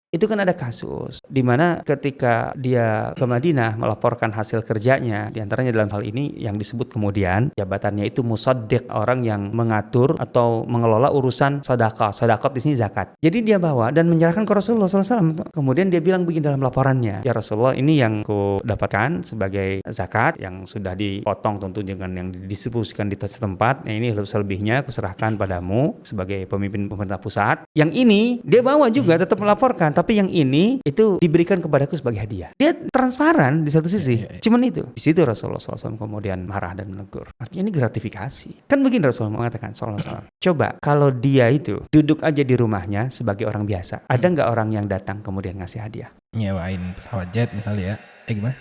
Itu kan ada kasus di mana ketika dia ke Madinah melaporkan hasil kerjanya, di antaranya dalam hal ini yang disebut kemudian jabatannya itu musaddiq, orang yang mengatur atau mengelola urusan sedekah. Sedekah di sini zakat. Jadi dia bawa dan menyerahkan ke Rasulullah SAW. Kemudian dia bilang begini dalam laporannya, ya Rasulullah, ini yang ku dapatkan sebagai zakat yang sudah dipotong tentu dengan yang didistribusikan di tempat. Nah, ini selebihnya aku serahkan padamu sebagai pemimpin pemerintah pusat. Yang ini dia bawa juga tetap melaporkan, tapi yang ini itu diberikan kepadaku sebagai hadiah. Dia transparan di satu sisi. Cuman itu. Di situ Rasulullah SAW kemudian marah dan menegur. Artinya ini gratifikasi. Kan begini Rasulullah mengatakan SAW. Coba kalau dia itu duduk aja di rumahnya sebagai orang biasa, ada nggak orang yang datang kemudian ngasih hadiah? Nyewain pesawat jet misalnya ya. Gimana?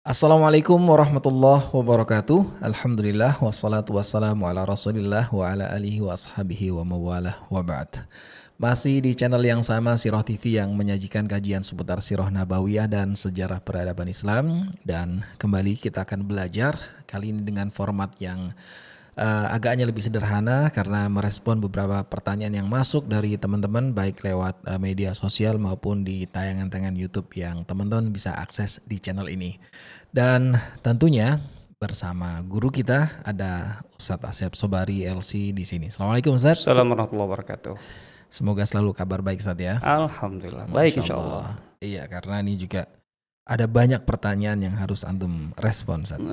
Assalamualaikum warahmatullahi wabarakatuh. Alhamdulillah wassalatu wassalamu ala Rasulillah wa ala alihi wa ashabihi wa mawalah wa ba'd. Masih di channel yang sama, Sirah TV, yang menyajikan kajian seputar sirah nabawiyah dan sejarah peradaban Islam. Dan kembali kita akan belajar kali ini dengan format yang agaknya lebih sederhana karena merespon beberapa pertanyaan yang masuk dari teman-teman baik lewat media sosial maupun di tayangan-tayangan YouTube yang teman-teman bisa akses di channel ini. Dan tentunya bersama guru kita ada Ustadz Asep Sobari LC di sini. Assalamualaikum Ustadz. Assalamualaikum warahmatullahi wabarakatuh. Semoga selalu kabar baik Ustadz ya. Alhamdulillah. Baik insyaallah. Iya, karena ini juga ada banyak pertanyaan yang harus antum respon Ustadz.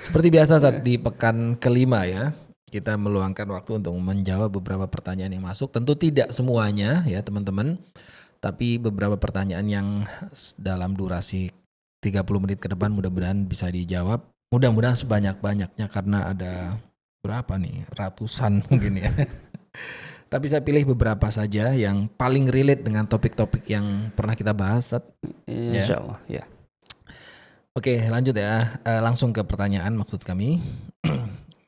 Seperti biasa Ustadz, di pekan kelima ya, kita meluangkan waktu untuk menjawab beberapa pertanyaan yang masuk. Tentu tidak semuanya ya teman-teman, tapi beberapa pertanyaan yang dalam durasi 30 menit ke depan mudah-mudahan bisa dijawab. Mudah-mudahan sebanyak-banyaknya karena ada berapa nih, ratusan mungkin ya. Tapi saya pilih beberapa saja yang paling relate dengan topik-topik yang pernah kita bahas. Insyaallah ya. Oke, lanjut ya. Langsung ke pertanyaan maksud kami.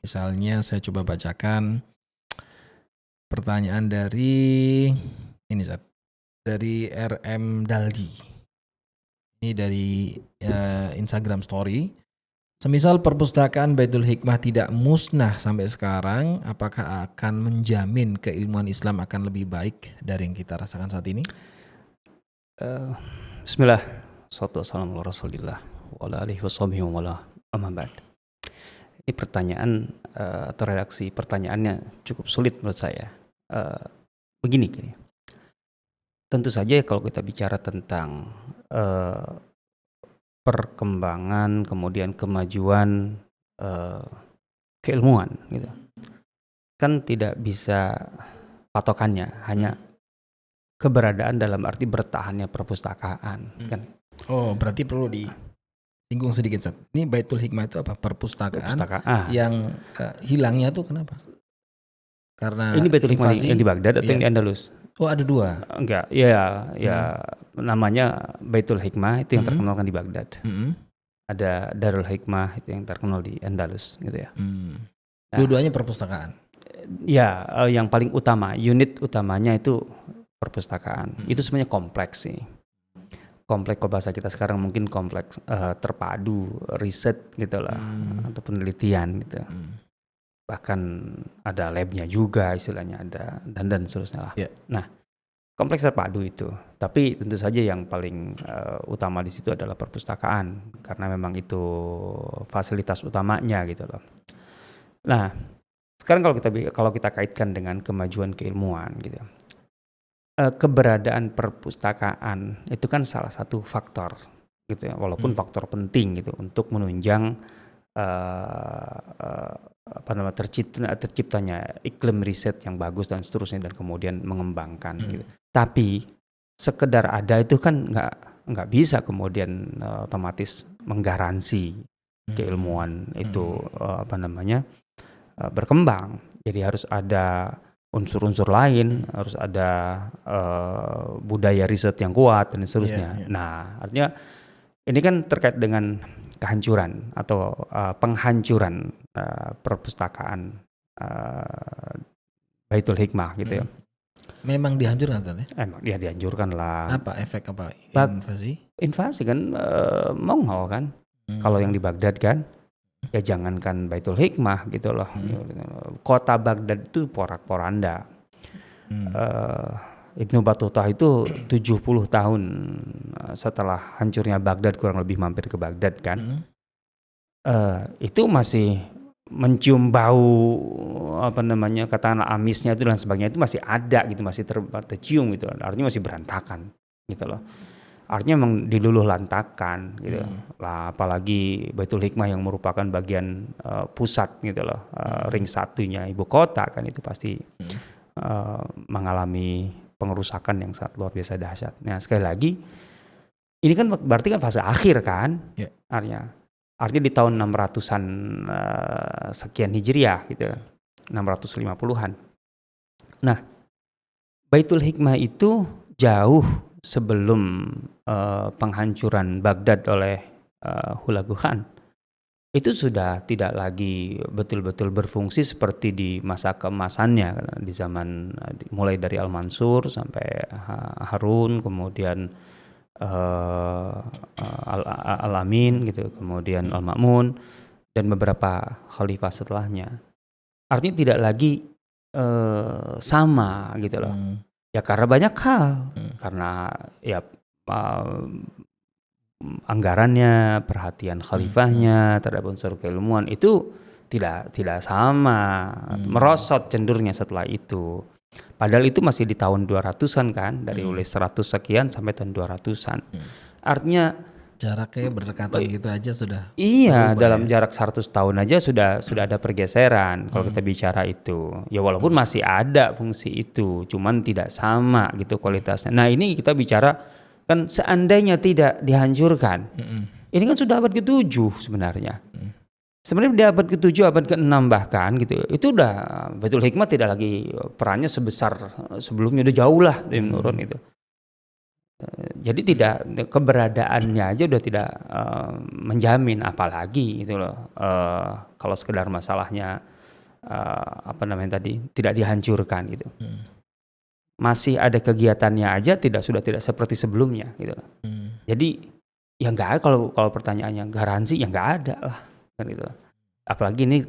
Misalnya saya coba bacakan pertanyaan dari ini Zat. Dari RM Daldi. Ini dari Instagram story. Semisal perpustakaan Baitul Hikmah tidak musnah sampai sekarang, apakah akan menjamin keilmuan Islam akan lebih baik dari yang kita rasakan saat ini? Bismillah. Assalamualaikum warahmatullahi wabarakatuh. Ini pertanyaan atau redaksi pertanyaannya cukup sulit menurut saya. Begini. Tentu saja kalau kita bicara tentang perkembangan, kemudian kemajuan keilmuan gitu, kan tidak bisa patokannya hanya keberadaan dalam arti bertahannya perpustakaan kan. Oh, berarti perlu disinggung sedikit Zat. Ini Baitul Hikmah itu apa? Perpustakaan. Yang hilangnya tuh kenapa? Karena ini Baitul Hikmah yang di Baghdad atau yang di Andalus? Oh, ada dua. Enggak, ya namanya Baitul Hikmah itu yang terkenal kan di Baghdad. Ada Darul Hikmah itu yang terkenal di Andalus gitu ya. Nah, dua-duanya perpustakaan. Ya, yang paling utama, unit utamanya itu perpustakaan. Itu sebenarnya kompleks sih. Kompleks kalau bahasa kita sekarang mungkin kompleks terpadu riset gitu lah atau penelitian gitu. Bahkan ada labnya juga istilahnya ada dan seterusnya lah. Nah, kompleks terpadu itu. Tapi tentu saja yang paling utama di situ adalah perpustakaan karena memang itu fasilitas utamanya gitu loh. Nah, sekarang kalau kita kaitkan dengan kemajuan keilmuan gitu. Keberadaan perpustakaan itu kan salah satu faktor gitu ya, walaupun faktor penting gitu untuk menunjang terciptanya iklim riset yang bagus dan seterusnya dan kemudian mengembangkan gitu. Tapi sekedar ada itu kan nggak bisa kemudian otomatis menggaransi keilmuan itu berkembang. Jadi harus ada unsur-unsur lain, harus ada budaya riset yang kuat dan seterusnya. Nah, artinya ini kan terkait dengan kehancuran atau penghancuran perpustakaan Baitul Hikmah gitu ya. Memang dihancurkan Ustaz ya? Emang dia dianjurkan lah. Apa efek apa? Invasi? Invasi kan Mongol kan. Kalau yang di Baghdad kan, ya jangankan Baitul Hikmah gitu loh. Kota Baghdad itu porak-poranda. Ibnu Battuta itu 70 tahun setelah hancurnya Baghdad, kurang lebih mampir ke Baghdad kan. Itu masih mencium bau katakanlah amisnya itu dan sebagainya, itu masih ada gitu, masih tercium gitu. Artinya masih berantakan gitu loh. Artinya memang diluluh lantakan gitu lah, apalagi Baitul Hikmah yang merupakan bagian pusat gitu loh, ring satunya ibu kota kan, itu pasti mengalami pengerusakan yang sangat luar biasa dahsyat. Nah sekali lagi ini kan berarti kan fase akhir kan, artinya di tahun 600-an sekian Hijriah gitu, 650-an. Nah Baitul Hikmah itu jauh sebelum penghancuran Baghdad oleh Hulagu Khan, itu sudah tidak lagi betul-betul berfungsi seperti di masa keemasannya, di zaman mulai dari Al-Mansur sampai Harun, kemudian Al-Amin gitu, kemudian Al-Ma'mun dan beberapa khalifah setelahnya. Artinya tidak lagi sama gitu loh. Ya karena banyak hal, karena ya anggarannya, perhatian khalifahnya terhadap unsur keilmuan itu tidak sama, merosot cenderungnya setelah itu. Padahal itu masih di tahun 200-an kan, dari mulai 100 sekian sampai tahun 200-an. Artinya jaraknya berdekatan gitu aja sudah. Iya, dalam jarak 100 tahun aja sudah ada pergeseran kalau kita bicara itu. Ya walaupun masih ada fungsi itu, cuman tidak sama gitu kualitasnya. Nah, ini kita bicara kan seandainya tidak dihancurkan. Ini kan sudah abad ke-7 sebenarnya. Sebenarnya di abad ke-7, abad ke-6 bahkan gitu. Itu udah Baitul Hikmah tidak lagi perannya sebesar sebelumnya, udah jauh lah dia menurun itu. Jadi tidak, keberadaannya aja udah tidak menjamin, apalagi gitu loh. Kalau sekedar masalahnya tidak dihancurkan gitu. Masih ada kegiatannya aja sudah tidak seperti sebelumnya gitu loh. Jadi ya nggak ada, kalau pertanyaannya garansi ya nggak ada lah kan gitu. Apalagi ini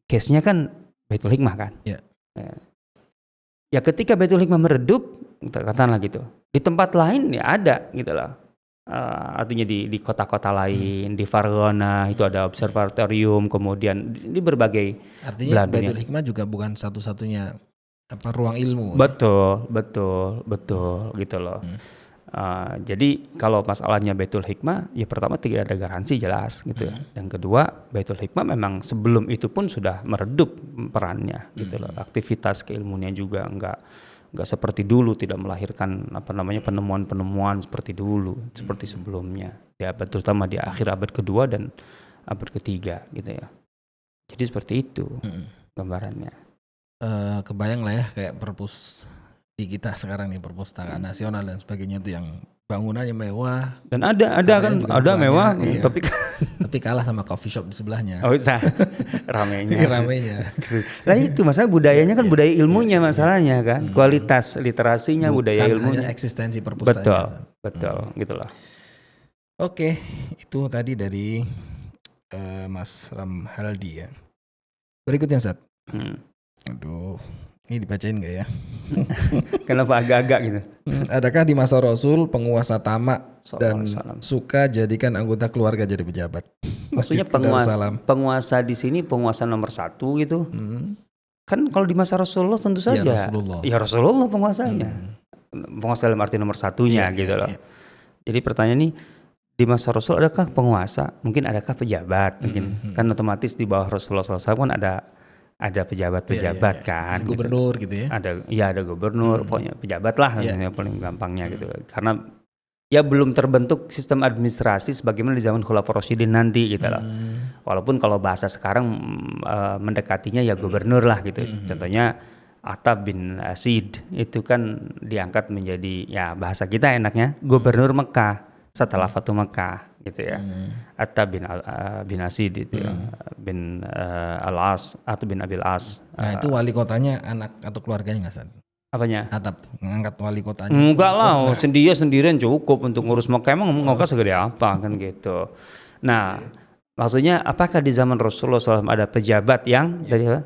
case-nya kan Baitul Hikmah kan. Ya ketika Baitul Hikmah meredup, katakanlah gitu, di tempat lain ya ada gitu loh. Artinya di kota-kota lain, di Farghana itu ada observatorium, kemudian di berbagai. Artinya Baitul Hikmah juga bukan satu-satunya ruang ilmu. Betul gitu loh. Jadi kalau masalahnya Baitul Hikmah, ya pertama tidak ada garansi jelas gitu. Dan kedua, Baitul Hikmah memang sebelum itu pun sudah meredup perannya gitu loh. Aktivitas keilmuannya juga enggak seperti dulu, tidak melahirkan penemuan-penemuan seperti dulu, seperti sebelumnya. Ya terutama di akhir abad kedua dan abad ketiga gitu ya. Jadi seperti itu gambarannya. Kebayang lah ya kayak perpus di kita sekarang nih, perpustakaan nasional dan sebagainya itu yang bangunannya mewah dan ada kan ada mewah iya. tapi kalah sama coffee shop di sebelahnya. Oh bisa ramenya. Nah itu masalah budayanya kan budaya ilmunya masalahnya kan, kualitas literasinya, budaya ilmunya, hanya eksistensi perpustakaan. Betul gitulah. Oke, itu tadi dari Mas Ramhaldi ya. Berikutnya Ustaz. Aduh, ini dibacain gak ya? Kenapa agak-agak gitu? Adakah di masa Rasul penguasa tamak dan suka jadikan anggota keluarga jadi pejabat? Maksudnya penguasa di sini penguasa nomor 1 gitu? Kan kalau di masa Rasulullah tentu saja. Ya Rasulullah penguasanya. Penguasa dalam arti nomor 1-nya gitu loh. Jadi pertanyaan ini, di masa Rasul adakah penguasa? Mungkin adakah pejabat? Mungkin kan otomatis di bawah Rasulullah SAW kan ada pejabat-pejabat kan, ada gubernur gitu ya. Ada gubernur, pokoknya pejabat lah paling gampangnya gitu. Karena ya belum terbentuk sistem administrasi sebagaimana di zaman Khulafaur Rasyidin nanti gitu loh. Walaupun kalau bahasa sekarang mendekatinya ya gubernur lah gitu. Contohnya Attab bin Asid itu kan diangkat menjadi, ya bahasa kita enaknya, gubernur Mekah setelah Fatu Mekah gitu ya. Attab bin Asid itu bin Al-As atau bin Abil As. Nah itu wali kotanya anak atau keluarganya nggak, San? Apanya? Atap ngangkat wali kotanya. Enggak lah, sendirian cukup untuk ngurus Mekah. Emang Mekah segede apa kan gitu. Nah, maksudnya apakah di zaman Rasulullah SAW ada pejabat yang dari apa?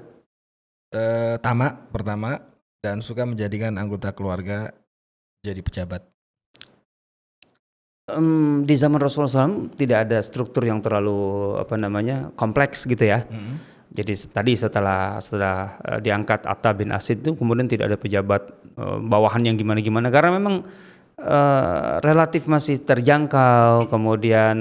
Tamak pertama dan suka menjadikan anggota keluarga jadi pejabat. Di zaman Rasulullah SAW tidak ada struktur yang terlalu kompleks gitu ya. Jadi tadi setelah diangkat Atta bin Asid itu kemudian tidak ada pejabat bawahan yang gimana-gimana karena memang relatif masih terjangkau, kemudian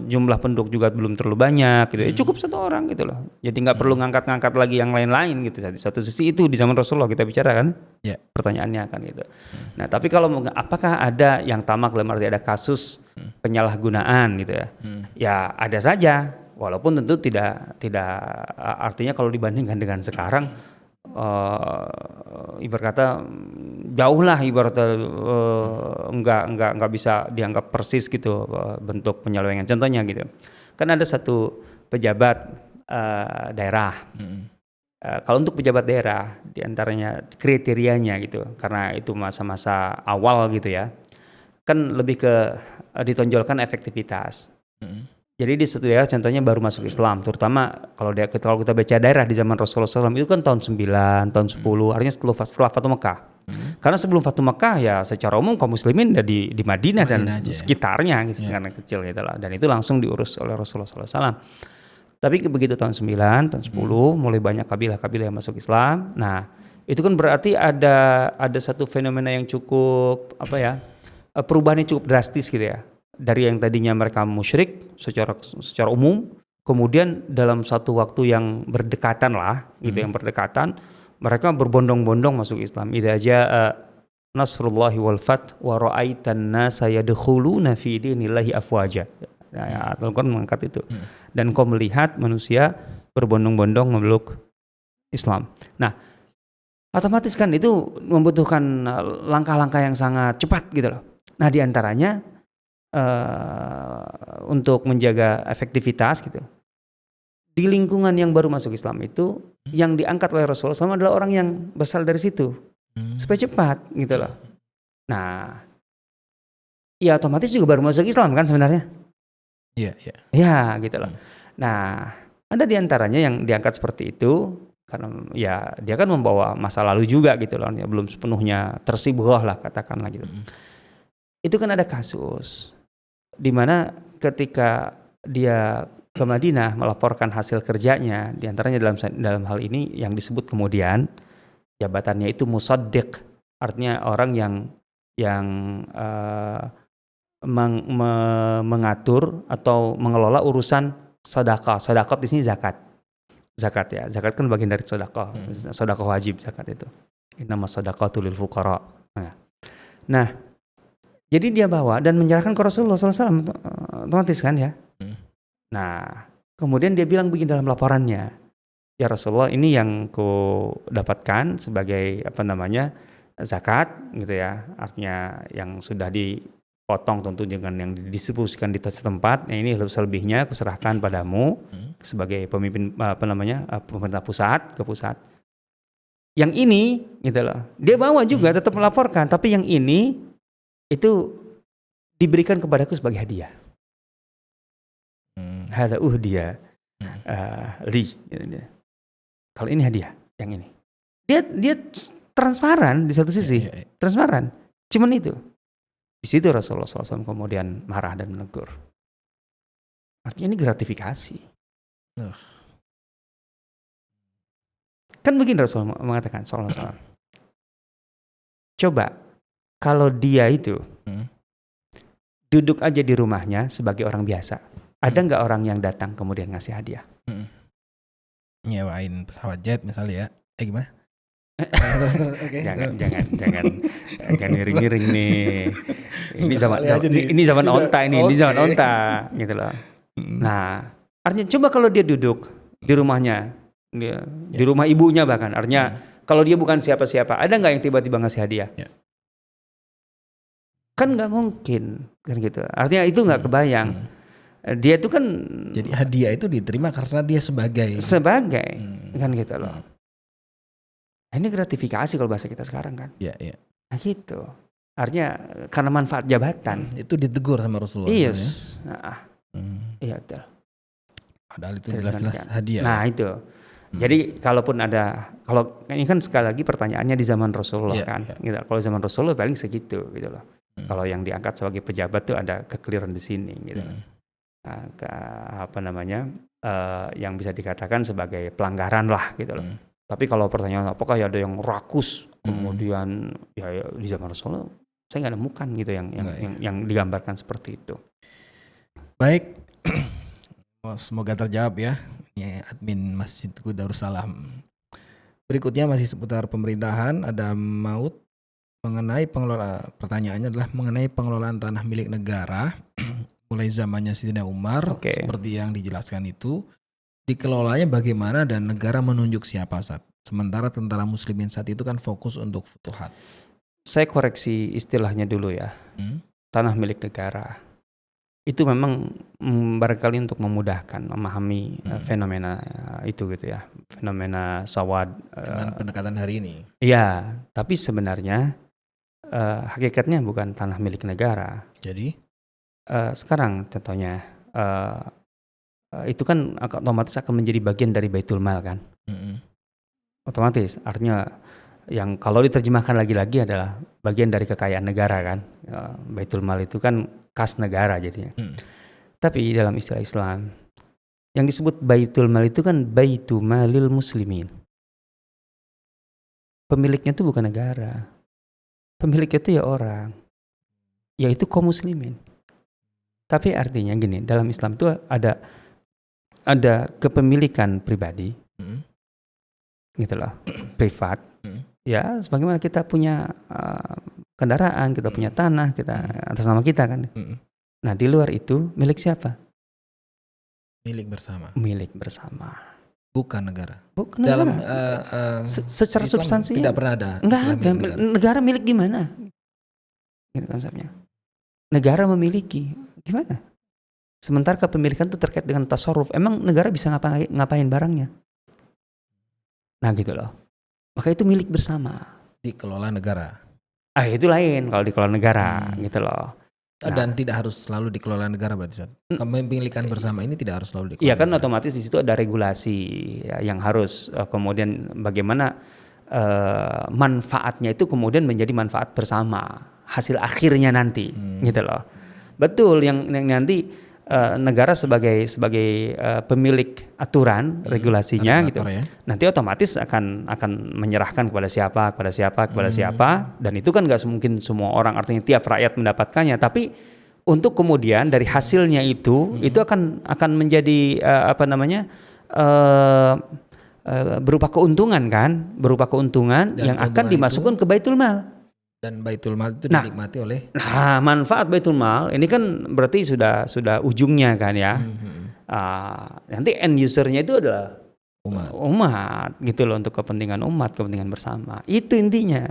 jumlah penduduk juga belum terlalu banyak gitu. Ya cukup satu orang gitu loh. Jadi nggak perlu ngangkat-ngangkat lagi yang lain-lain gitu. Di satu sisi itu di zaman Rasulullah kita bicara kan. Yeah. Pertanyaannya kan gitu. Nah, tapi kalau apakah ada yang tamak dalam arti ada kasus penyalahgunaan gitu ya? Ya ada saja. Walaupun tentu tidak artinya kalau dibandingkan dengan sekarang ibarat kata jauh lah nggak bisa dianggap persis gitu bentuk penyelewengan. Contohnya gitu, kan ada satu pejabat daerah. Kalau untuk pejabat daerah diantaranya kriterianya gitu, karena itu masa-masa awal gitu ya, kan lebih ke ditonjolkan efektivitas. Jadi di suatu daerah contohnya baru masuk Islam, terutama kalau kita baca daerah di zaman Rasulullah SAW itu kan tahun 9, tahun 10, artinya setelah Fatu Mekah. Karena sebelum Fatu Mekah ya secara umum kaum muslimin ada di Madinah dan sekitarnya gitu, karena kecil gitu lah. Dan itu langsung diurus oleh Rasulullah SAW. Tapi begitu tahun 9, tahun 10 mulai banyak kabilah-kabilah yang masuk Islam. Nah itu kan berarti ada satu fenomena yang cukup perubahan yang cukup drastis gitu ya. Dari yang tadinya mereka musyrik secara umum, kemudian dalam satu waktu yang berdekatan lah, gitu yang berdekatan, mereka berbondong-bondong masuk Islam. Idza jaa nasrullahi wal fath wa ra'aitan nasa yadkhuluna fi dinillahi afwaja. Nah, Al-Qur'an mengangkat itu. Dan kau melihat manusia berbondong-bondong memeluk Islam. Nah, otomatis kan itu membutuhkan langkah-langkah yang sangat cepat gitu loh. Nah, diantaranya untuk menjaga efektivitas gitu. Di lingkungan yang baru masuk Islam itu yang diangkat oleh Rasulullah SAW adalah orang yang berasal dari situ supaya cepat gitu loh. Nah, ya otomatis juga baru masuk Islam kan sebenarnya. Iya. Ya gitu loh. Nah, ada diantaranya yang diangkat seperti itu karena ya dia kan membawa masa lalu juga gitu loh, ya belum sepenuhnya tersibugah lah katakanlah gitu. Itu kan ada kasus di mana ketika dia ke Madinah melaporkan hasil kerjanya, diantaranya dalam hal ini yang disebut kemudian jabatannya itu musaddiq, artinya orang yang mengatur atau mengelola urusan sedekah. Sedekah di sini zakat ya, zakat kan bagian dari sedekah, sedekah wajib zakat itu. Innamas shadaqatu lil fuqara. Nah, jadi dia bawa dan menyerahkan ke Rasulullah SAW, otomatis kan ya. Nah, kemudian dia bilang begini dalam laporannya, ya Rasulullah, ini yang ku dapatkan sebagai zakat gitu ya, artinya yang sudah dipotong tentu dengan yang didistribusikan di tempat. Nah, ini selebihnya aku serahkan padamu sebagai pemimpin pemerintah pusat ke pusat. Yang ini gitu loh, dia bawa juga tetap melaporkan, tapi yang ini itu diberikan kepadaku sebagai hadiah. Hada dia li. Kalau ini hadiah, yang ini. Dia transparan di satu sisi, transparan. Cuman itu. Di situ Rasulullah SAW kemudian marah dan menegur. Artinya ini gratifikasi. Kan begini Rasulullah mengatakan SAW. Coba kalau dia itu duduk aja di rumahnya sebagai orang biasa, ada nggak orang yang datang kemudian ngasih hadiah? Nyewain pesawat jet misalnya ya, gimana? Jangan miring-miring nih. Ini zaman Kali aja ini zaman onta ini zaman Oke. onta gitu loh. Nah, artinya coba kalau dia duduk di rumahnya, di rumah ibunya bahkan, artinya kalau dia bukan siapa-siapa, ada nggak yang tiba-tiba ngasih hadiah? Ya. Kan nggak mungkin, kan gitu. Artinya itu nggak kebayang. Dia itu kan Jadi hadiah itu diterima karena dia sebagai kan gitu loh. Nah, ini gratifikasi kalau bahasa kita sekarang kan. ya. Nah gitu. Artinya karena manfaat jabatan. Itu ditegur sama Rasulullah. Yes. Iya betul. Padahal itu jelas-jelas hadiah. Nah itu. Jadi kalaupun ada, kalau ini kan sekali lagi pertanyaannya di zaman Rasulullah kan. Gitu. Kalau zaman Rasulullah paling segitu gitu loh. Kalau yang diangkat sebagai pejabat tuh ada kekeliruan di sini gitu. Nah, yang bisa dikatakan sebagai pelanggaran lah gitu loh. Tapi kalau pertanyaan apakah ada yang rakus kemudian ya di zaman Rasulullah saya nggak nemukan gitu yang digambarkan seperti itu. Baik, semoga terjawab ya. Ini admin Masjidku Darussalam. Berikutnya masih seputar pemerintahan, ada maut mengenai pertanyaannya adalah mengenai pengelolaan tanah milik negara mulai zamannya Sayyidina Umar seperti yang dijelaskan itu dikelolanya bagaimana dan negara menunjuk siapa saat. Sementara tentara muslimin saat itu kan fokus untuk futuhat. Saya koreksi istilahnya dulu ya. Tanah milik negara. Itu memang barangkali untuk memudahkan memahami fenomena itu gitu ya. Fenomena sawad. Dengan pendekatan hari ini. Iya, tapi sebenarnya hakikatnya bukan tanah milik negara. Jadi? Sekarang contohnya itu kan otomatis akan menjadi bagian dari Baitul Mal kan. Otomatis artinya yang kalau diterjemahkan lagi-lagi adalah bagian dari kekayaan negara kan. Baitul Mal itu kan kas negara jadinya. Tapi dalam istilah Islam yang disebut Baitul Mal itu kan Baitu Malil Muslimin. Pemiliknya itu bukan negara. Pemiliknya itu ya orang. Yaitu kaum muslimin. Tapi artinya gini, dalam Islam itu ada kepemilikan pribadi. Gitu loh, privat. Ya, sebagaimana kita punya kendaraan, kita punya tanah, kita atas nama kita kan. Nah, di luar itu milik siapa? Milik bersama. Milik bersama. Bukan negara. Bukan dalam negara. Secara Islam substansi tidak pernah ada. Enggak ada. Negara milik gimana? Gitu konsepnya. Negara memiliki gimana? Sementara kepemilikan itu terkait dengan tasarruf. Emang negara bisa ngapain barangnya? Nah gitu loh. Maka itu milik bersama. Dikelola negara. Itu lain kalau dikelola negara gitu loh. Dan tidak harus selalu dikelola negara berarti. Kepemilikan bersama ini tidak harus selalu dikelola. Iya kan negara. Otomatis di situ ada regulasi ya, yang harus kemudian bagaimana manfaatnya itu kemudian menjadi manfaat bersama. Hasil akhirnya nanti gitu loh. Betul yang nanti negara sebagai pemilik aturan regulasinya gitu. Ya. Nanti otomatis akan menyerahkan kepada siapa dan itu kan nggak mungkin semua orang, artinya tiap rakyat mendapatkannya, tapi untuk kemudian dari hasilnya itu akan menjadi berupa keuntungan yang akan dimasukkan ke Baitul Mal. Dan Baitul Mal itu dinikmati oleh. Nah, manfaat Baitul Mal ini kan berarti sudah ujungnya kan ya. Nanti end usernya itu adalah umat gitu loh, untuk kepentingan umat, kepentingan bersama. Itu intinya.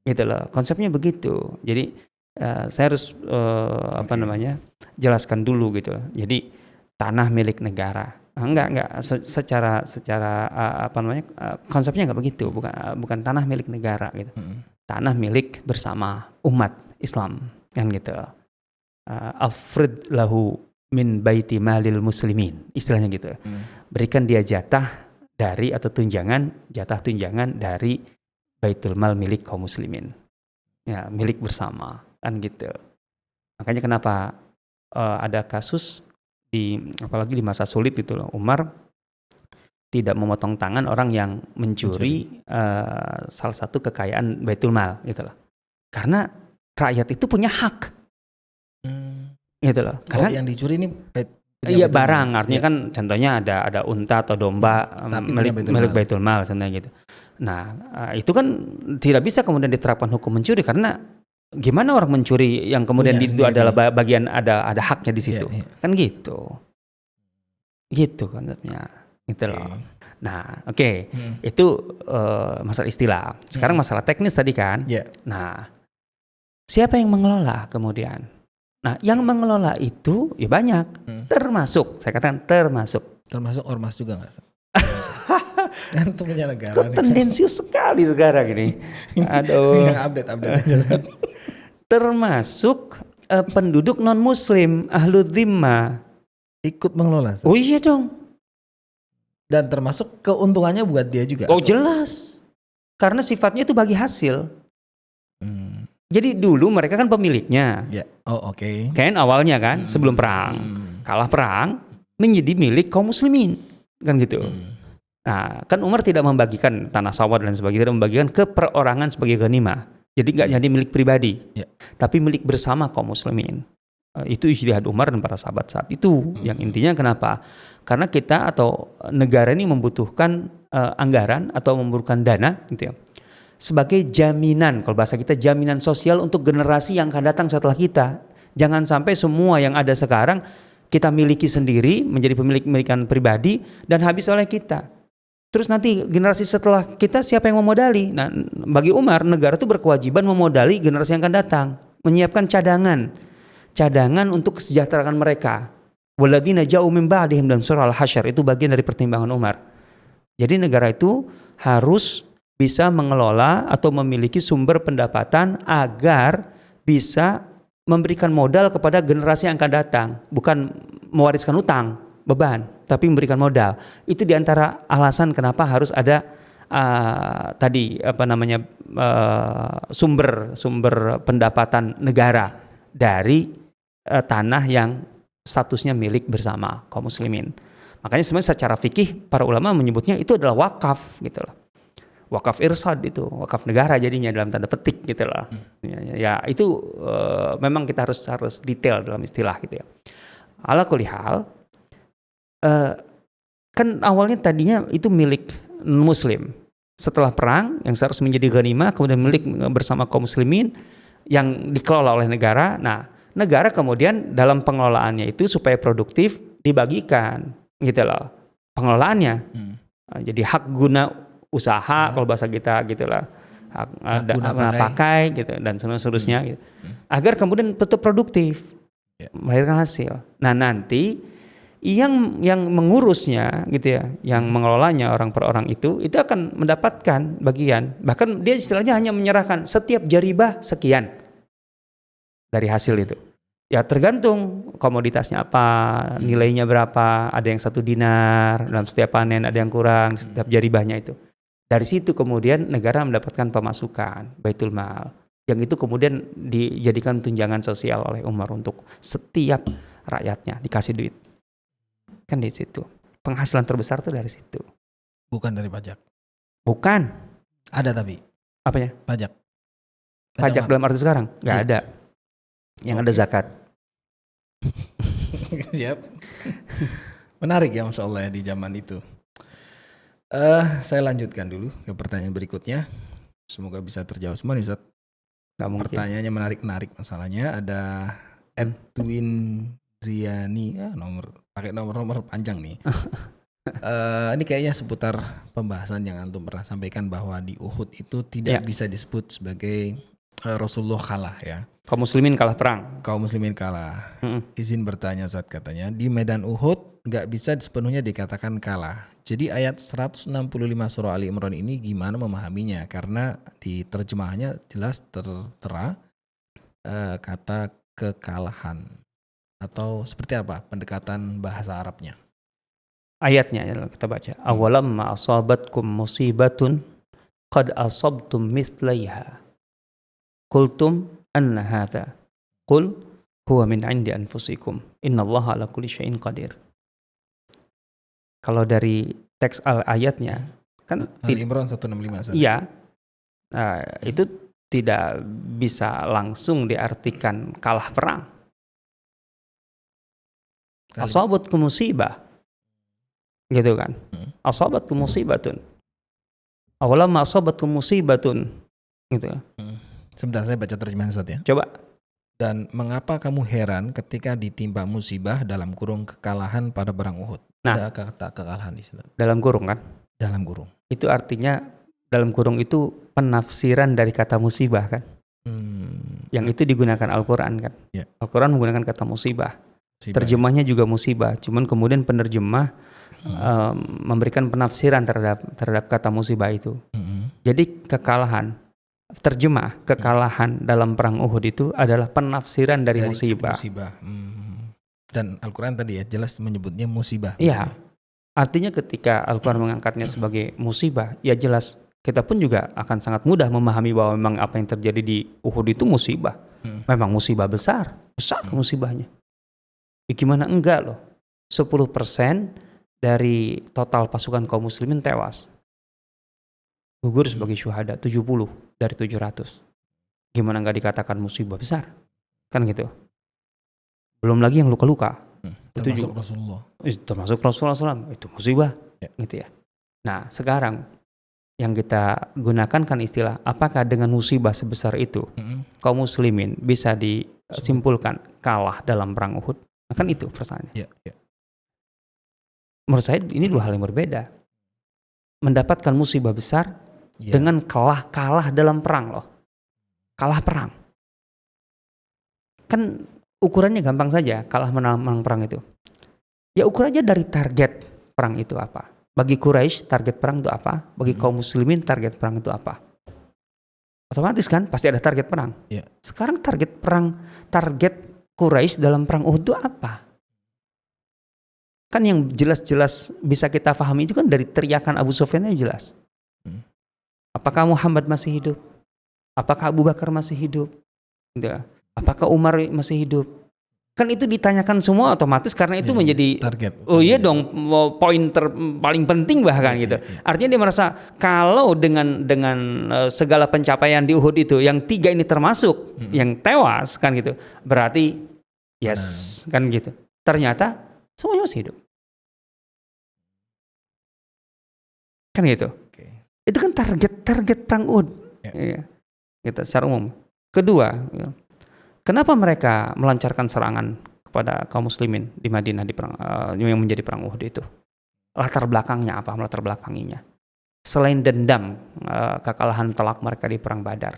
Gitu loh. Konsepnya begitu. Jadi saya harus jelaskan dulu gitu loh. Jadi tanah milik negara. Enggak secara konsepnya enggak begitu, bukan tanah milik negara gitu. Tanah milik bersama umat Islam kan gitu. Afrid lahu min baiti malil muslimin, istilahnya gitu. Berikan dia jatah tunjangan dari Baitul Mal milik kaum muslimin. Ya, milik bersama kan gitu. Makanya kenapa ada kasus apalagi di masa sulit gitu loh, Umar tidak memotong tangan orang yang mencuri salah satu kekayaan Baitul Mal gitu loh. Karena rakyat itu punya hak. Gitu loh. Karena yang dicuri ini iya barang, artinya kan contohnya ada unta atau domba milik Baitul Mal contohnya gitu. Nah, itu kan tidak bisa kemudian diterapkan hukum mencuri karena gimana orang mencuri yang kemudian Punya itu sendiri. adalah bagian ada haknya di situ. Iya. Kan gitu konsepnya gitu loh. Oke. Nah oke, itu masalah istilah. Sekarang masalah teknis tadi kan. Ya. Nah siapa yang mengelola kemudian? Nah yang mengelola itu ya banyak, termasuk saya katakan termasuk Ormas juga nggak? Kan itu punya negara. kok tendensius sekali sekarang ini. Aduh. Yang update aja. Ustaz. Termasuk penduduk non muslim ahlu dhimma. Ikut mengelola. Ustaz. Oh iya dong. Dan termasuk keuntungannya buat dia juga. Oh jelas. Karena sifatnya itu bagi hasil. Hmm. Jadi dulu mereka kan pemiliknya. Ya. Oh oke. Kan awalnya kan sebelum perang. Kalah perang menjadi milik kaum muslimin. Kan gitu. Nah, kan Umar tidak membagikan tanah sawah dan sebagainya, tidak membagikan ke perorangan sebagai ghanimah. Jadi nggak jadi milik pribadi, Ya. tapi milik bersama kaum muslimin. Itu ijtihad Umar dan para sahabat saat itu. Yang intinya kenapa? Karena kita atau negara ini membutuhkan anggaran atau membutuhkan dana, gitu ya, sebagai jaminan. Kalau bahasa kita jaminan sosial untuk generasi yang akan datang setelah kita. Jangan sampai semua yang ada sekarang kita miliki sendiri, menjadi pemilik-milikan pribadi dan habis oleh kita. Terus nanti generasi setelah kita siapa yang memodali? Nah, bagi Umar negara itu berkewajiban memodali generasi yang akan datang, menyiapkan cadangan untuk kesejahteraan mereka. Walladzina ja'u min ba'dihim dan surah Al-Hasyr itu bagian dari pertimbangan Umar. Jadi negara itu harus bisa mengelola atau memiliki sumber pendapatan agar bisa memberikan modal kepada generasi yang akan datang, bukan mewariskan utang, beban, tapi memberikan modal. Itu diantara alasan kenapa harus ada sumber pendapatan negara dari tanah yang statusnya milik bersama kaum muslimin. Makanya sebenarnya secara fikih para ulama menyebutnya itu adalah wakaf gitu loh. Wakaf irsad itu, wakaf negara jadinya dalam tanda petik gitu loh. Ya itu memang kita harus detail dalam istilah gitu ya. Ala kulli hal, kan awalnya tadinya itu milik muslim. Setelah perang yang seharusnya menjadi ghanimah kemudian milik bersama kaum muslimin yang dikelola oleh negara. Nah, negara kemudian dalam pengelolaannya itu supaya produktif dibagikan gitu loh. Pengelolaannya. Jadi hak guna usaha kalau bahasa kita gitulah, hak pakai gitu dan seterusnya gitu. Agar kemudian tetap produktif, melahirkan hasil. Nah nanti yang mengurusnya gitu ya, yang mengelolanya orang per orang itu akan mendapatkan bagian. Bahkan dia istilahnya hanya menyerahkan setiap jaribah sekian dari hasil itu. Ya tergantung komoditasnya apa, nilainya berapa. Ada yang 1 dinar dalam setiap panen, ada yang kurang setiap jaribahnya itu. Dari situ kemudian negara mendapatkan pemasukan Baitul Mal yang itu kemudian dijadikan tunjangan sosial oleh Umar untuk setiap rakyatnya dikasih duit. Kan di situ. Penghasilan terbesar tuh dari situ. Bukan dari pajak. Bukan. Ada tapi. Apanya? Pajak. Pajak dalam arti sekarang? Nggak ada. Yang ada zakat. Siap. Menarik ya Masya Allah ya di zaman itu. Saya lanjutkan dulu ke pertanyaan berikutnya. Semoga bisa terjawab semua nih Ustaz. Nggak mungkin. Pertanyaannya menarik masalahnya. Ada Edwin Driani, pakai nomor panjang nih. Ini kayaknya seputar pembahasan yang antum pernah sampaikan bahwa di Uhud itu tidak bisa disebut sebagai Rasulullah kalah ya. Kaum muslimin kalah perang. Kaum muslimin kalah. Izin bertanya Ustaz, katanya di medan Uhud nggak bisa sepenuhnya dikatakan kalah. Jadi ayat 165 surah Ali Imran ini gimana memahaminya? Karena di terjemahannya jelas tertera kata kekalahan. Atau seperti apa pendekatan bahasa Arabnya? Ayatnya kita baca. Awalamma asabatkum musibatun qad asabtum mithlaiha. Qultum anna hadha. Qul huwa min 'indi anfusikum. Innallaha 'ala kulli syai'in qadir. Kalau dari teks ayatnya kan Ali Imran 165. Iya. Itu tidak bisa langsung diartikan kalah perang. Asabatkum musibah. Gitu kan. Asabatkum musibatun. Awalamma asabatkum musibatun. Gitu. Sebentar, saya baca terjemahan Ustaz ya. Coba. Dan mengapa kamu heran ketika ditimpa musibah dalam kurung kekalahan pada perang Uhud? Nah. Ada kata kekalahan di situ. Dalam kurung kan? Dalam kurung. Itu artinya dalam kurung itu penafsiran dari kata musibah kan? Yang itu digunakan Al-Quran kan? Ya. Al-Quran menggunakan kata musibah. Musibah. Terjemahnya juga musibah. Cuman kemudian penerjemah memberikan penafsiran terhadap kata musibah itu. Jadi terjemah kekalahan dalam perang Uhud itu adalah penafsiran dari musibah. Dan Al-Quran tadi ya jelas menyebutnya musibah. Iya. Artinya ketika Al-Quran mengangkatnya sebagai musibah, ya jelas kita pun juga akan sangat mudah memahami bahwa memang apa yang terjadi di Uhud itu musibah. Memang musibah besar musibahnya. Ya gimana enggak loh. 10% dari total pasukan kaum muslimin tewas. Gugur sebagai syuhada 70 dari 700. Gimana enggak dikatakan musibah besar? Kan gitu. Belum lagi yang luka-luka. Termasuk Rasulullah. Termasuk Rasulullah SAW. Itu musibah. Ya. Gitu ya. Nah sekarang yang kita gunakan kan istilah apakah dengan musibah sebesar itu kaum muslimin bisa disimpulkan kalah dalam perang Uhud? Nah, kan itu pertanyaannya. Ya. Menurut saya ini dua hal yang berbeda. Mendapatkan musibah besar dengan kalah dalam perang loh. Kalah perang. Kan ukurannya gampang saja kalah menang perang itu. Ya ukur aja dari target perang itu apa. Bagi Quraisy target perang itu apa? Bagi kaum muslimin target perang itu apa? Otomatis kan pasti ada target perang. Ya. Sekarang target Quraisy dalam perang Uhud itu apa? Kan yang jelas-jelas bisa kita pahami itu kan dari teriakan Abu Sufyan itu jelas. Apakah Muhammad masih hidup? Apakah Abu Bakar masih hidup? Apakah Umar masih hidup? Kan itu ditanyakan semua otomatis karena itu menjadi target. Oh iya dong, poin paling penting bahkan gitu. Artinya dia merasa kalau dengan segala pencapaian di Uhud itu yang 3 ini termasuk yang tewas kan gitu. Berarti yes kan gitu. Ternyata semuanya masih hidup. Kan gitu. Itu kan target perang Uhud. Ya. Gitu secara umum. Kedua, kenapa mereka melancarkan serangan kepada kaum muslimin di Madinah di perang yang menjadi perang Uhud itu? Latar belakangnya apa? Latar belakangnya selain dendam kekalahan telak mereka di perang Badar,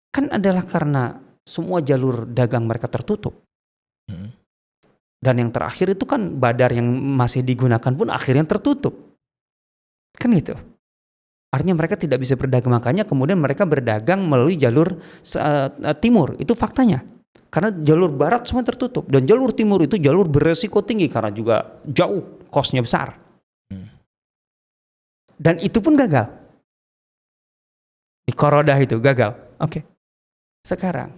kan adalah karena semua jalur dagang mereka tertutup. Dan yang terakhir itu kan Badar yang masih digunakan pun akhirnya tertutup. Kan itu. Artinya mereka tidak bisa berdagang, makanya kemudian mereka berdagang melalui jalur timur. Itu faktanya. Karena jalur barat semua tertutup. Dan jalur timur itu jalur beresiko tinggi karena juga jauh, kosnya besar. Dan itu pun gagal. Di Qaradah itu gagal. Oke. Sekarang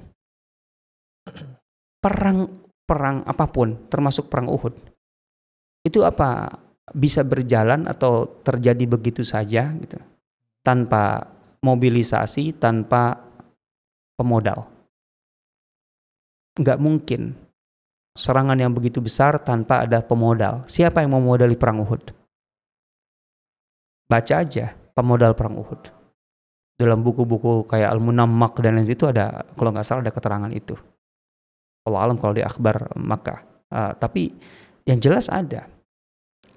perang apapun termasuk perang Uhud. Itu apa bisa berjalan atau terjadi begitu saja gitu. Tanpa mobilisasi, tanpa pemodal. Nggak mungkin serangan yang begitu besar tanpa ada pemodal. Siapa yang memodali perang Uhud? Baca aja pemodal perang Uhud. Dalam buku-buku kayak Al-Munammaq dan lain itu ada, kalau nggak salah ada keterangan itu. Allah alam kalau di akhbar Makkah. Tapi yang jelas ada.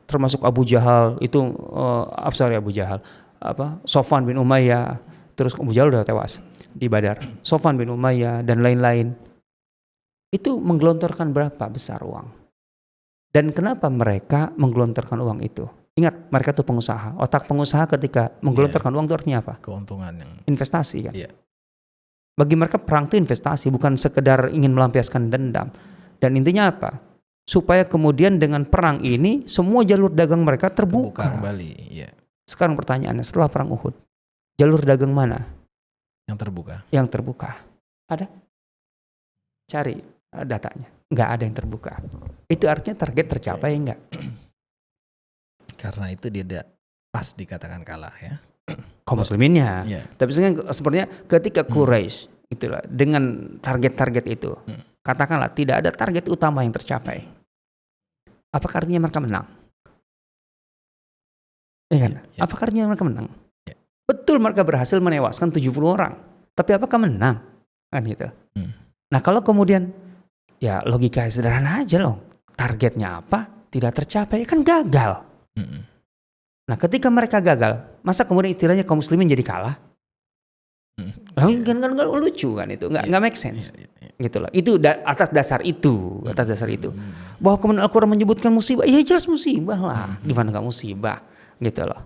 Termasuk Abu Jahal itu, Abu Jahal. Sofwan bin Umayyah, terus Abu Jahal udah tewas di Badar. Sofwan bin Umayyah dan lain-lain itu menggelontorkan berapa besar uang. Dan kenapa mereka menggelontorkan uang itu? Ingat, mereka itu pengusaha. Otak pengusaha ketika menggelontorkan uang itu artinya apa? Keuntungan yang investasi kan. Bagi mereka perang itu investasi, bukan sekedar ingin melampiaskan dendam. Dan intinya apa? Supaya kemudian dengan perang ini semua jalur dagang mereka terbuka kembali. Sekarang pertanyaannya, setelah perang Uhud, jalur dagang mana yang terbuka? Yang terbuka. Ada? Cari datanya. Nggak ada yang terbuka. Itu artinya target tercapai enggak? Karena itu dia tidak pas dikatakan kalah ya. Kaum musliminnya. Tapi sebenarnya ketika Quraisy itulah dengan target-target itu, katakanlah tidak ada target utama yang tercapai. Apakah artinya mereka menang? Iya kan? Apakah artinya mereka menang? Betul, mereka berhasil menewaskan 70 orang. Tapi apakah menang? Kan gitu. Hmm. Nah kalau kemudian ya logika sederhana aja loh. Targetnya apa? Tidak tercapai, kan gagal. Mm-mm. Nah ketika mereka gagal, masa kemudian istilahnya kaum muslimin jadi kalah? Lalu kan lucu kan itu, nggak make sense. Gitu loh. Itu atas dasar itu. Bahwa kemudian Al-Quran menyebutkan musibah, ya jelas musibah lah. Gimana nggak musibah? Gitu loh.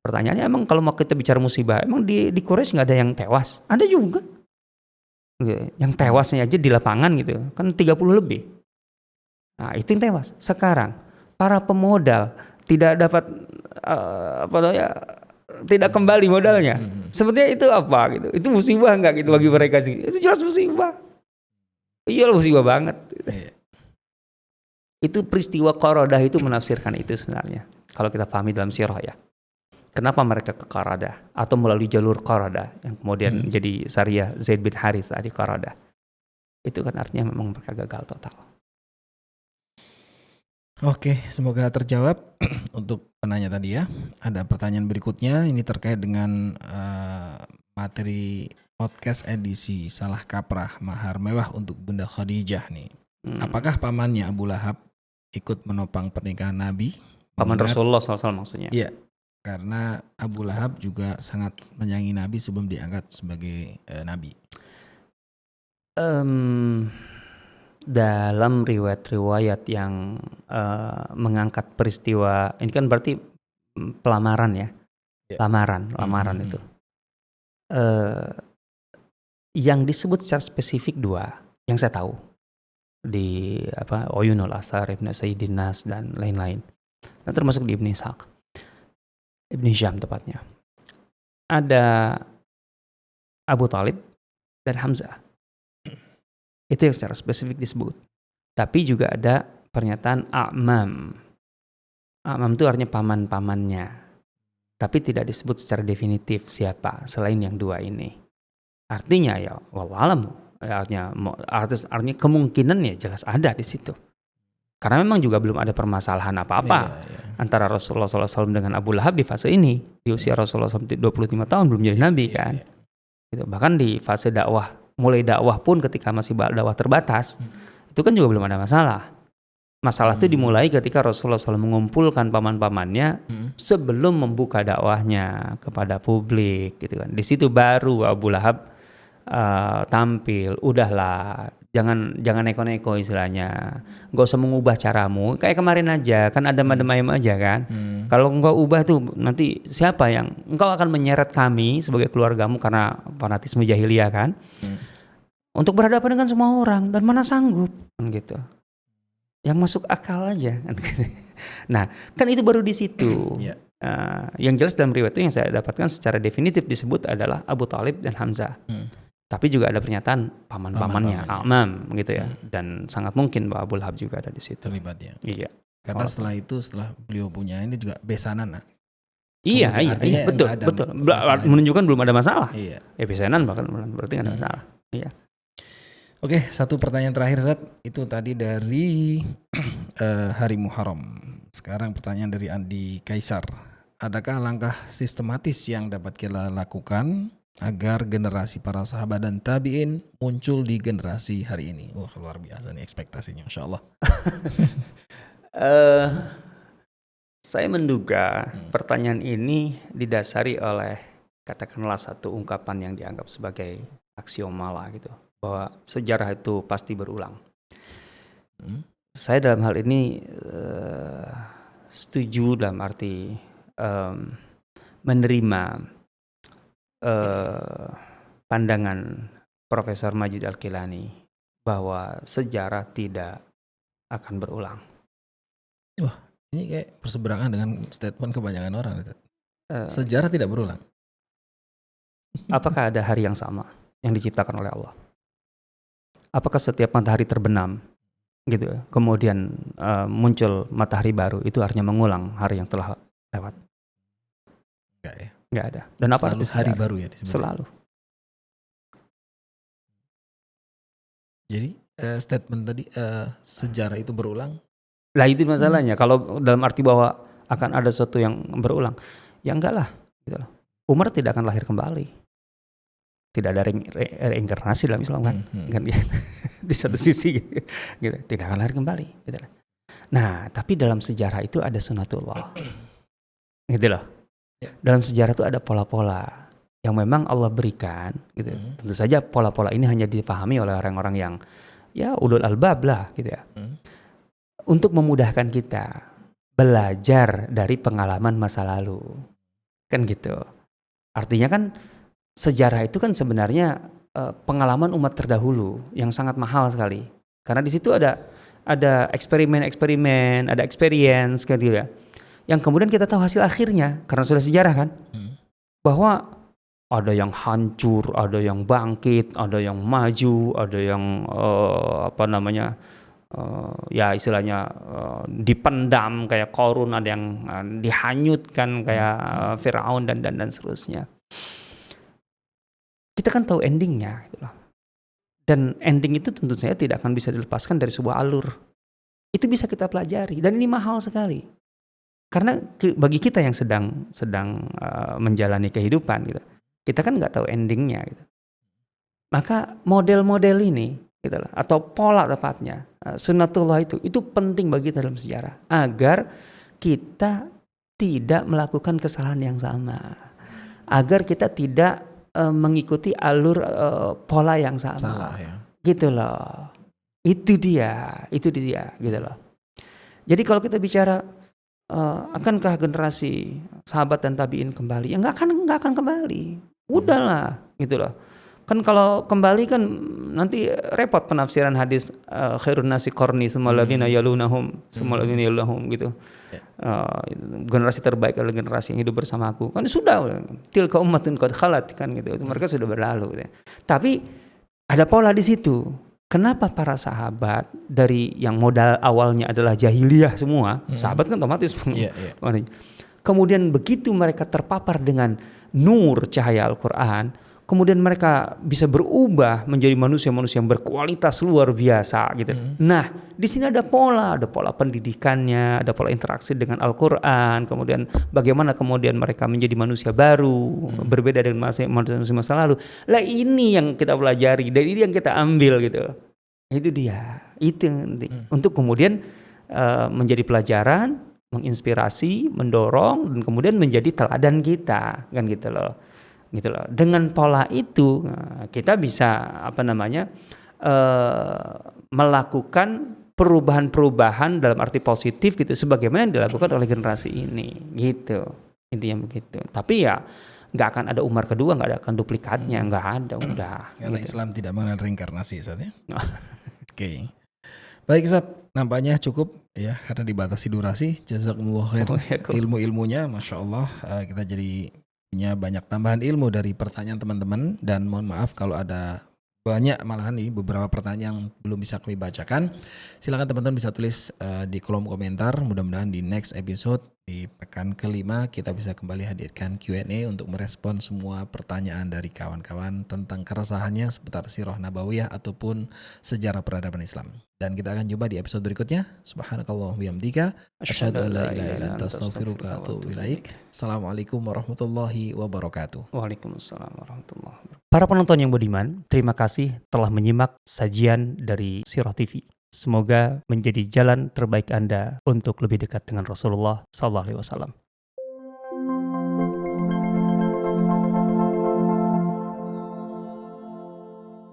Pertanyaannya emang kalau mau kita bicara musibah, emang di Quraisy nggak ada yang tewas? Ada juga. Yang tewasnya aja di lapangan gitu, kan 30 lebih. Nah itu yang tewas. Sekarang para pemodal tidak dapat tidak kembali modalnya. Sebenarnya itu apa gitu? Itu musibah nggak gitu bagi mereka sih? Itu jelas musibah. Iya musibah banget. Itu peristiwa Qaradah itu menafsirkan itu sebenarnya. Kalau kita pahami dalam sirah ya. Kenapa mereka ke Qaradah atau melalui jalur Qaradah yang kemudian jadi Sariyah Zaid bin Harithah di Qaradah. Itu kan artinya memang mereka gagal total. Oke, semoga terjawab untuk penanya tadi ya. Ada pertanyaan berikutnya, ini terkait dengan materi podcast edisi Salah Kaprah Mahar Mewah untuk Bunda Khadijah nih. Apakah pamannya Abu Lahab ikut menopang pernikahan Nabi? Paman Rasulullah SAW maksudnya? Iya, karena Abu Lahab juga sangat menyayangi Nabi sebelum diangkat sebagai Nabi. Dalam riwayat-riwayat yang mengangkat peristiwa ini kan berarti pelamaran ya, lamaran itu. Yang disebut secara spesifik dua, yang saya tahu di Uyunul Athar, Ibn Sayyidin Nas dan lain-lain. Dan termasuk di Ibn Ishaq, Ibn Hisham tepatnya. Ada Abu Talib dan Hamzah. Itu yang secara spesifik disebut. Tapi juga ada pernyataan a'mam. A'mam itu artinya paman-pamannya. Tapi tidak disebut secara definitif siapa selain yang dua ini. Artinya ya wallahualam. Artinya kemungkinan ya jelas ada di situ. Karena memang juga belum ada permasalahan apa-apa antara Rasulullah SAW dengan Abu Lahab di fase ini. Di usia Rasulullah SAW 25 tahun belum jadi nabi kan. Gitu. Bahkan di fase dakwah, mulai dakwah pun ketika masih dakwah terbatas, itu kan juga belum ada masalah. Masalah itu dimulai ketika Rasulullah SAW mengumpulkan paman-pamannya sebelum membuka dakwahnya kepada publik, gitu kan. Di situ baru Abu Lahab tampil. Udahlah, jangan neko-neko istilahnya. Gak usah mengubah caramu. Kayak kemarin aja, kan ada adem-ayem aja kan. Kalau engkau ubah tuh nanti siapa yang engkau akan menyeret kami sebagai keluargamu karena fanatisme jahiliyah kan. Untuk berhadapan dengan semua orang dan mana sanggup kan gitu. Yang masuk akal aja kan gitu. Nah, kan itu baru di situ. Yang jelas dalam riwayat itu yang saya dapatkan secara definitif disebut adalah Abu Talib dan Hamzah. Tapi juga ada pernyataan paman-pamannya, a'mam gitu ya. Dan sangat mungkin bahwa Abu Lahab juga ada di situ. Terlibat ya. Iya. Karena setelah beliau punya ini juga besanan. Iya, betul. Menunjukkan belum ada masalah. Iya. Besanan bahkan berarti nggak ada masalah. Iya. Oke, satu pertanyaan terakhir Zat. Itu tadi dari hari Muharram. Sekarang pertanyaan dari Andi Kaisar. Adakah langkah sistematis yang dapat kita lakukan agar generasi para sahabat dan tabi'in muncul di generasi hari ini? Wah, luar biasa nih ekspektasinya, Insya Allah. Saya menduga pertanyaan ini didasari oleh katakanlah satu ungkapan yang dianggap sebagai aksioma lah gitu, bahwa sejarah itu pasti berulang. Saya dalam hal ini setuju dalam arti menerima pandangan Profesor Majid Al-Kilani bahwa sejarah tidak akan berulang. Wah, ini kayak berseberangan dengan statement kebanyakan orang. Sejarah tidak berulang. Apakah ada hari yang sama yang diciptakan oleh Allah? Apakah setiap matahari terbenam gitu, kemudian muncul matahari baru, itu artinya mengulang hari yang telah lewat? Enggak ya. Enggak ada. Dan apa arti hari baru ya disebut? Selalu. Jadi statement tadi sejarah itu berulang. Lah itu masalahnya. Kalau dalam arti bahwa akan ada sesuatu yang berulang, ya enggak lah. Gitu loh. Umar tidak akan lahir kembali. Tidak ada reinkarnasi dalam Islam kan, kan di satu sisi gitu, tidak akan lahir kembali. Gitu. Nah, tapi dalam sejarah itu ada sunatullah, gitu loh. Dalam sejarah itu ada pola-pola yang memang Allah berikan, gitu. Tentu saja pola-pola ini hanya dipahami oleh orang-orang yang ya ulul albab lah, gitu ya. Untuk memudahkan kita belajar dari pengalaman masa lalu, kan gitu. Artinya kan sejarah itu kan sebenarnya pengalaman umat terdahulu yang sangat mahal sekali. Karena di situ ada eksperimen, ada experience kan gitu ya. Yang kemudian kita tahu hasil akhirnya karena sudah sejarah kan. Bahwa ada yang hancur, ada yang bangkit, ada yang maju, ada yang ya istilahnya dipendam kayak Qarun, ada yang dihanyutkan kayak Firaun dan seterusnya. Kita kan tahu endingnya gitu loh. Dan ending itu tentu saja tidak akan bisa dilepaskan dari sebuah alur. Itu bisa kita pelajari dan ini mahal sekali. Karena bagi kita yang sedang menjalani kehidupan gitu, kita kan nggak tahu endingnya gitu. Maka model-model ini gitu loh, atau pola tepatnya sunnatullah itu penting bagi kita dalam sejarah agar kita tidak melakukan kesalahan yang sama, agar kita tidak mengikuti alur pola yang sama. Salah, ya. Gitu loh. Itu dia gitu loh. Jadi kalau kita bicara akankah generasi sahabat dan tabiin kembali? Ya nggak akan kembali. Udahlah gitu loh. Kan kalau kembali kan nanti repot penafsiran hadis khairun nasi qarni tsummal ladzina yalunahum gitu. Generasi terbaik adalah generasi yang hidup bersama aku. Kan sudah tilka ummatun qad khalat kan gitu. Itu mereka sudah berlalu gitu. Tapi ada pola di situ. Kenapa para sahabat dari yang modal awalnya adalah jahiliyah semua, sahabat kan otomatis kemudian begitu mereka terpapar dengan nur cahaya Al-Quran, kemudian mereka bisa berubah menjadi manusia-manusia yang berkualitas luar biasa gitu. Nah, di sini ada pola pendidikannya, ada pola interaksi dengan Al-Quran, kemudian bagaimana kemudian mereka menjadi manusia baru, berbeda dengan masa lalu. Lah ini yang kita pelajari, dan ini yang kita ambil gitu. Itu dia, itu nanti untuk kemudian menjadi pelajaran, menginspirasi, mendorong, dan kemudian menjadi teladan kita, kan gitu loh. Gitu loh. Dengan pola itu kita bisa melakukan perubahan-perubahan dalam arti positif gitu sebagaimana yang dilakukan oleh generasi ini gitu, intinya begitu. Tapi ya nggak akan ada Umar kedua, nggak akan duplikatnya, nggak ada, udah. Karena gitu. Islam tidak mengenal reinkarnasi, Ustaz ya. Oke. Baik, Ustaz, nampaknya cukup ya karena dibatasi durasi. Jazakumullah khair ilmu-ilmunya, masya Allah, kita jadi punya banyak tambahan ilmu dari pertanyaan teman-teman, dan mohon maaf kalau ada banyak malahan nih beberapa pertanyaan yang belum bisa kami bacakan. Silakan teman-teman bisa tulis di kolom komentar. Mudah-mudahan di next episode di pekan kelima kita bisa kembali hadirkan Q&A untuk merespon semua pertanyaan dari kawan-kawan tentang keresahannya seputar sirah nabawiyah ataupun sejarah peradaban Islam. Dan kita akan jumpa di episode berikutnya. Subhanakallah bihamdika asyhadu an la ilaha illa anta astaghfiruka wa atubu ilaik. Assalamualaikum warahmatullahi wabarakatuh. Waalaikumsalam warahmatullahi wabarakatuh. Para penonton yang budiman, terima kasih telah menyimak sajian dari Sirah TV. Semoga menjadi jalan terbaik Anda untuk lebih dekat dengan Rasulullah SAW.